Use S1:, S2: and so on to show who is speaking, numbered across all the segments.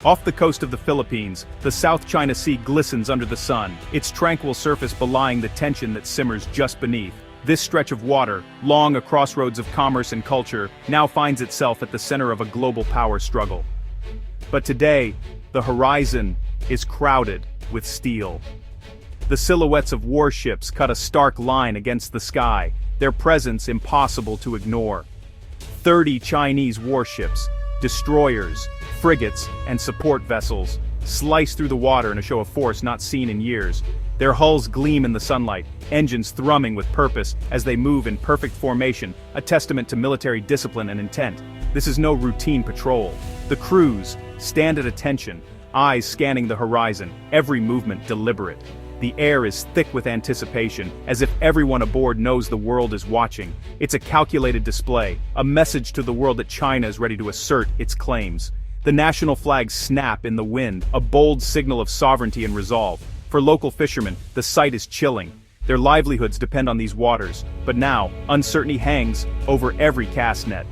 S1: Off the coast of the Philippines, the South China Sea glistens under the sun, its tranquil surface belying the tension that simmers just beneath. This stretch of water, long a crossroads of commerce and culture, now finds itself at the center of a global power struggle. But today, the horizon is crowded with steel. The silhouettes of warships cut a stark line against the sky, their presence impossible to ignore. 30 Chinese warships, destroyers, frigates, and support vessels, slice through the water in a show of force not seen in years. Their hulls gleam in the sunlight, engines thrumming with purpose as they move in perfect formation, a testament to military discipline and intent. This is no routine patrol. The crews stand at attention, eyes scanning the horizon, every movement deliberate. The air is thick with anticipation, as if everyone aboard knows the world is watching. It's a calculated display, a message to the world that China is ready to assert its claims. The national flags snap in the wind, a bold signal of sovereignty and resolve. For local fishermen, the sight is chilling. Their livelihoods depend on these waters, but now, uncertainty hangs over every cast net.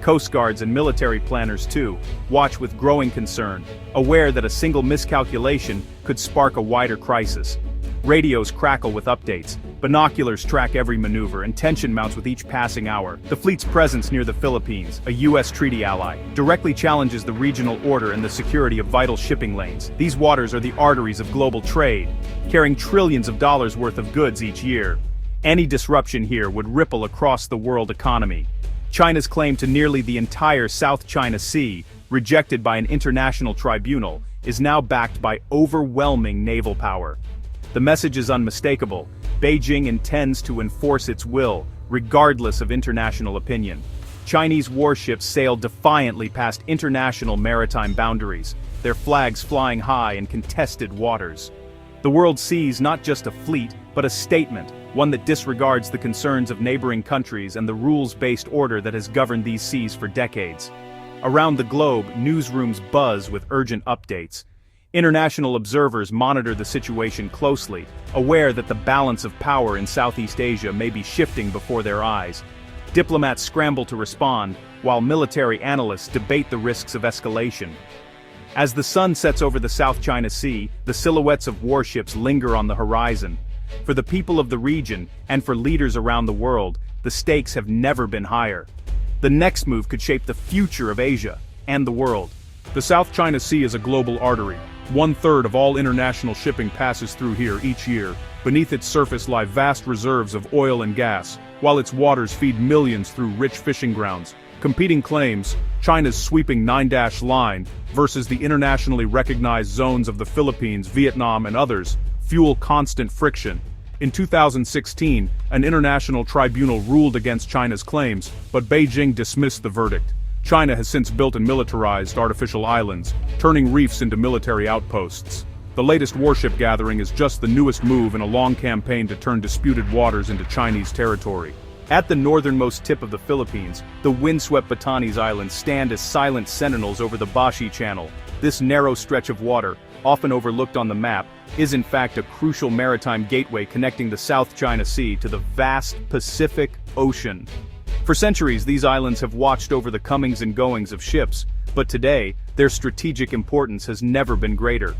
S1: Coast guards and military planners, too, watch with growing concern, aware that a single miscalculation could spark a wider crisis. Radios crackle with updates, binoculars track every maneuver, and tension mounts with each passing hour. The fleet's presence near the Philippines, a U.S. treaty ally, directly challenges the regional order and the security of vital shipping lanes. These waters are the arteries of global trade, carrying trillions of dollars worth of goods each year. Any disruption here would ripple across the world economy. China's claim to nearly the entire South China Sea, rejected by an international tribunal, is now backed by overwhelming naval power. The message is unmistakable. Beijing intends to enforce its will, regardless of international opinion. Chinese warships sail defiantly past international maritime boundaries, their flags flying high in contested waters. The world sees not just a fleet, but a statement, one that disregards the concerns of neighboring countries and the rules-based order that has governed these seas for decades. Around the globe, newsrooms buzz with urgent updates. International observers monitor the situation closely, aware that the balance of power in Southeast Asia may be shifting before their eyes. Diplomats scramble to respond, while military analysts debate the risks of escalation. As the sun sets over the South China Sea, the silhouettes of warships linger on the horizon. For the people of the region, and for leaders around the world, the stakes have never been higher. The next move could shape the future of Asia and the world.
S2: The South China Sea is a global artery. 1/3 of all international shipping passes through here each year. Beneath its surface lie vast reserves of oil and gas, while its waters feed millions through rich fishing grounds. Competing claims, China's sweeping 9-dash line versus the internationally recognized zones of the Philippines, Vietnam, and others, fuel constant friction. In 2016, an international tribunal ruled against China's claims, but Beijing dismissed the verdict. China has since built and militarized artificial islands, turning reefs into military outposts. The latest warship gathering is just the newest move in a long campaign to turn disputed waters into Chinese territory.
S1: At the northernmost tip of the Philippines, the windswept Batanes Islands stand as silent sentinels over the Bashi Channel. This narrow stretch of water, often overlooked on the map, is in fact a crucial maritime gateway connecting the South China Sea to the vast Pacific Ocean. For centuries, these islands have watched over the comings and goings of ships, but today, their strategic importance has never been greater.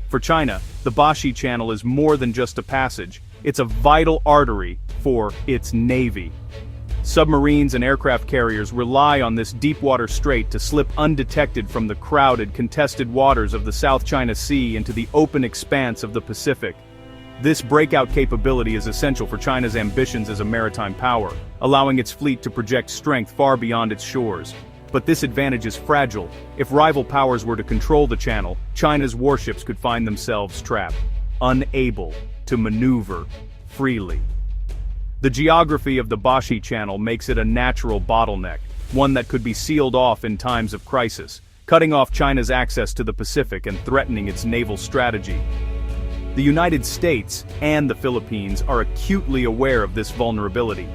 S1: For China, the Bashi Channel is more than just a passage, it's a vital artery for its navy. Submarines and aircraft carriers rely on this deep-water strait to slip undetected from the crowded, contested waters of the South China Sea into the open expanse of the Pacific. This breakout capability is essential for China's ambitions as a maritime power, allowing its fleet to project strength far beyond its shores. But this advantage is fragile. If rival powers were to control the channel, China's warships could find themselves trapped, unable to maneuver freely. The geography of the Bashi Channel makes it a natural bottleneck, one that could be sealed off in times of crisis, cutting off China's access to the Pacific and threatening its naval strategy. The United States and the Philippines are acutely aware of this vulnerability.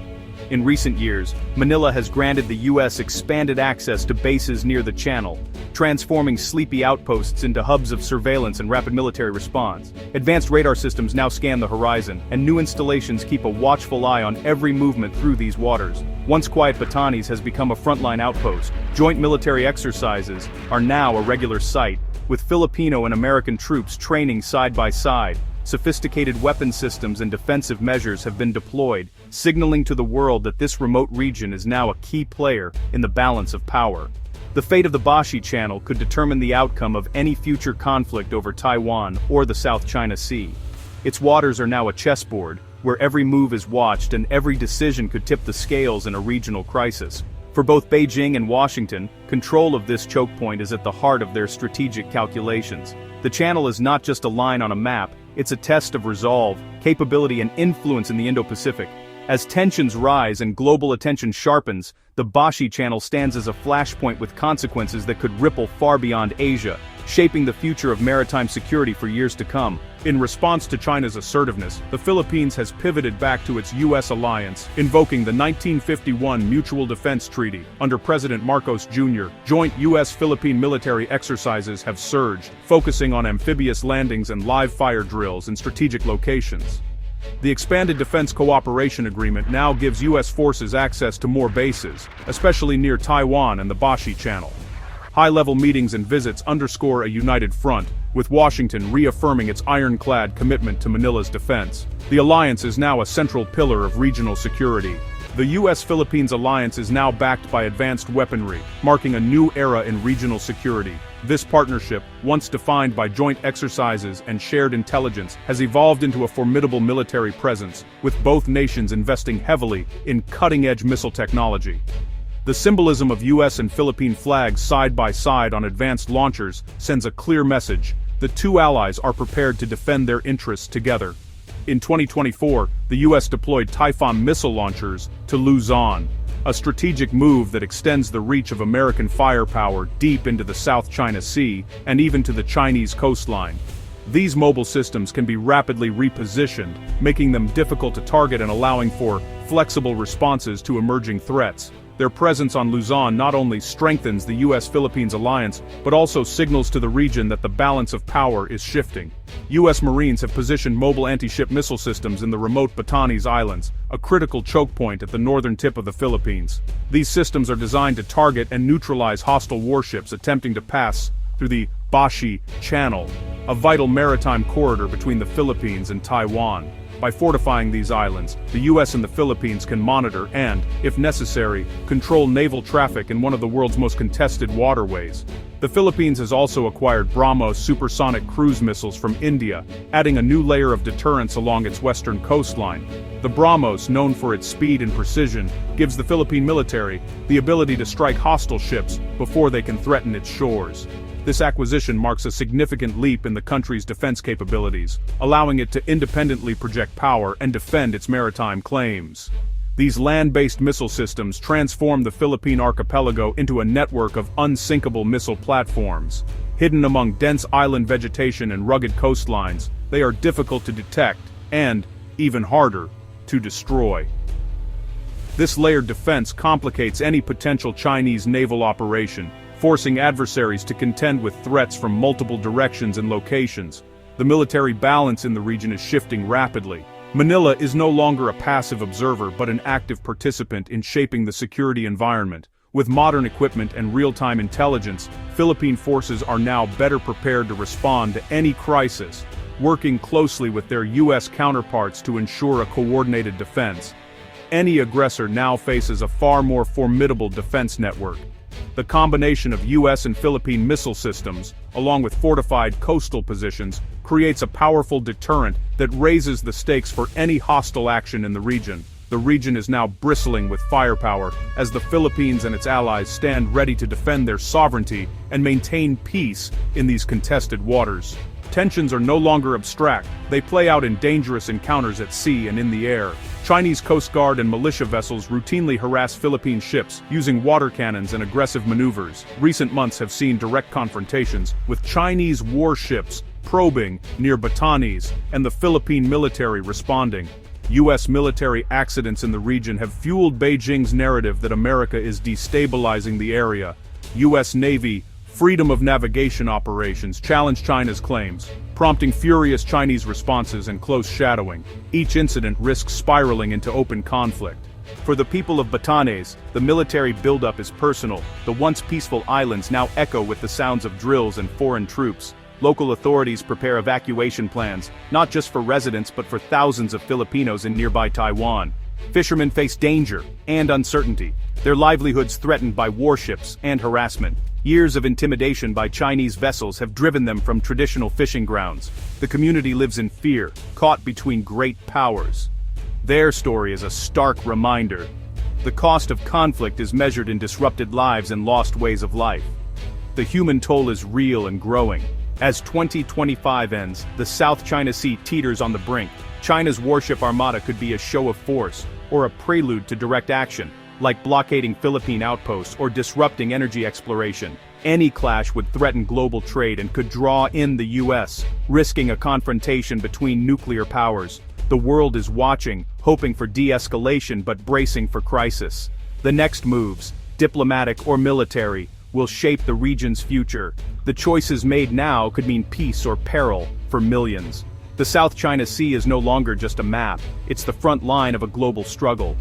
S1: In recent years, Manila has granted the U.S. expanded access to bases near the channel, transforming sleepy outposts into hubs of surveillance and rapid military response. Advanced radar systems now scan the horizon, and new installations keep a watchful eye on every movement through these waters. Once quiet Batanes has become a frontline outpost. Joint military exercises are now a regular sight, with Filipino and American troops training side by side. Sophisticated weapon systems and defensive measures have been deployed, signaling to the world that this remote region is now a key player in the balance of power. The fate of the Bashi Channel could determine the outcome of any future conflict over Taiwan or the South China Sea. Its waters are now a chessboard, where every move is watched and every decision could tip the scales in a regional crisis. For both Beijing and Washington, control of this choke point is at the heart of their strategic calculations. The channel is not just a line on a map, it's a test of resolve, capability and influence in the Indo-Pacific. As tensions rise and global attention sharpens, the Bashi Channel stands as a flashpoint with consequences that could ripple far beyond Asia, shaping the future of maritime security for years to come.
S2: In response to China's assertiveness, the Philippines has pivoted back to its U.S. alliance, invoking the 1951 Mutual Defense Treaty. Under President Marcos Jr., joint U.S.-Philippine military exercises have surged, focusing on amphibious landings and live-fire drills in strategic locations. The expanded defense cooperation agreement now gives U.S. forces access to more bases, especially near Taiwan and the Bashi Channel. High-level meetings and visits underscore a united front, with Washington reaffirming its ironclad commitment to Manila's defense. The alliance is now a central pillar of regional security. The U.S.-Philippines alliance is now backed by advanced weaponry, marking a new era in regional security. This partnership, once defined by joint exercises and shared intelligence, has evolved into a formidable military presence, with both nations investing heavily in cutting-edge missile technology. The symbolism of U.S. and Philippine flags side by side on advanced launchers sends a clear message: the two allies are prepared to defend their interests together. In 2024, the U.S. deployed Typhoon missile launchers to Luzon, a strategic move that extends the reach of American firepower deep into the South China Sea and even to the Chinese coastline. These mobile systems can be rapidly repositioned, making them difficult to target and allowing for flexible responses to emerging threats. Their presence on Luzon not only strengthens the U.S.-Philippines alliance, but also signals to the region that the balance of power is shifting. U.S. Marines have positioned mobile anti-ship missile systems in the remote Batanes Islands, a critical choke point at the northern tip of the Philippines. These systems are designed to target and neutralize hostile warships attempting to pass through the Bashi Channel, a vital maritime corridor between the Philippines and Taiwan. By fortifying these islands, the U.S. and the Philippines can monitor and, if necessary, control naval traffic in one of the world's most contested waterways. The Philippines has also acquired BrahMos supersonic cruise missiles from India, adding a new layer of deterrence along its western coastline. The BrahMos, known for its speed and precision, gives the Philippine military the ability to strike hostile ships before they can threaten its shores. This acquisition marks a significant leap in the country's defense capabilities, allowing it to independently project power and defend its maritime claims. These land-based missile systems transform the Philippine archipelago into a network of unsinkable missile platforms. Hidden among dense island vegetation and rugged coastlines, they are difficult to detect and, even harder, to destroy. This layered defense complicates any potential Chinese naval operation, forcing adversaries to contend with threats from multiple directions and locations. The military balance in the region is shifting rapidly. Manila is no longer a passive observer but an active participant in shaping the security environment. With modern equipment and real-time intelligence, Philippine forces are now better prepared to respond to any crisis, working closely with their U.S. counterparts to ensure a coordinated defense. Any aggressor now faces a far more formidable defense network. The combination of U.S. and Philippine missile systems, along with fortified coastal positions, creates a powerful deterrent that raises the stakes for any hostile action in the region. The region is now bristling with firepower, as the Philippines and its allies stand ready to defend their sovereignty and maintain peace in these contested waters. Tensions are no longer abstract, they play out in dangerous encounters at sea and in the air. Chinese Coast Guard and militia vessels routinely harass Philippine ships, using water cannons and aggressive maneuvers. Recent months have seen direct confrontations, with Chinese warships probing near Batanes, and the Philippine military responding. U.S. military accidents in the region have fueled Beijing's narrative that America is destabilizing the area. U.S. Navy freedom of navigation operations challenge China's claims, prompting furious Chinese responses and close shadowing. Each incident risks spiraling into open conflict.
S1: For the people of Batanes, the military buildup is personal. The once peaceful islands now echo with the sounds of drills and foreign troops. Local authorities prepare evacuation plans, not just for residents but for thousands of Filipinos in nearby Taiwan. Fishermen face danger and uncertainty, their livelihoods threatened by warships and harassment. Years of intimidation by Chinese vessels have driven them from traditional fishing grounds. The community lives in fear, caught between great powers. Their story is a stark reminder. The cost of conflict is measured in disrupted lives and lost ways of life. The human toll is real and growing. As 2025 ends, the South China Sea teeters on the brink. China's warship armada could be a show of force, or a prelude to direct action, like blockading Philippine outposts or disrupting energy exploration. Any clash would threaten global trade and could draw in the US, risking a confrontation between nuclear powers. The world is watching, hoping for de-escalation but bracing for crisis. The next moves, diplomatic or military, will shape the region's future. The choices made now could mean peace or peril for millions. The South China Sea is no longer just a map, it's the front line of a global struggle.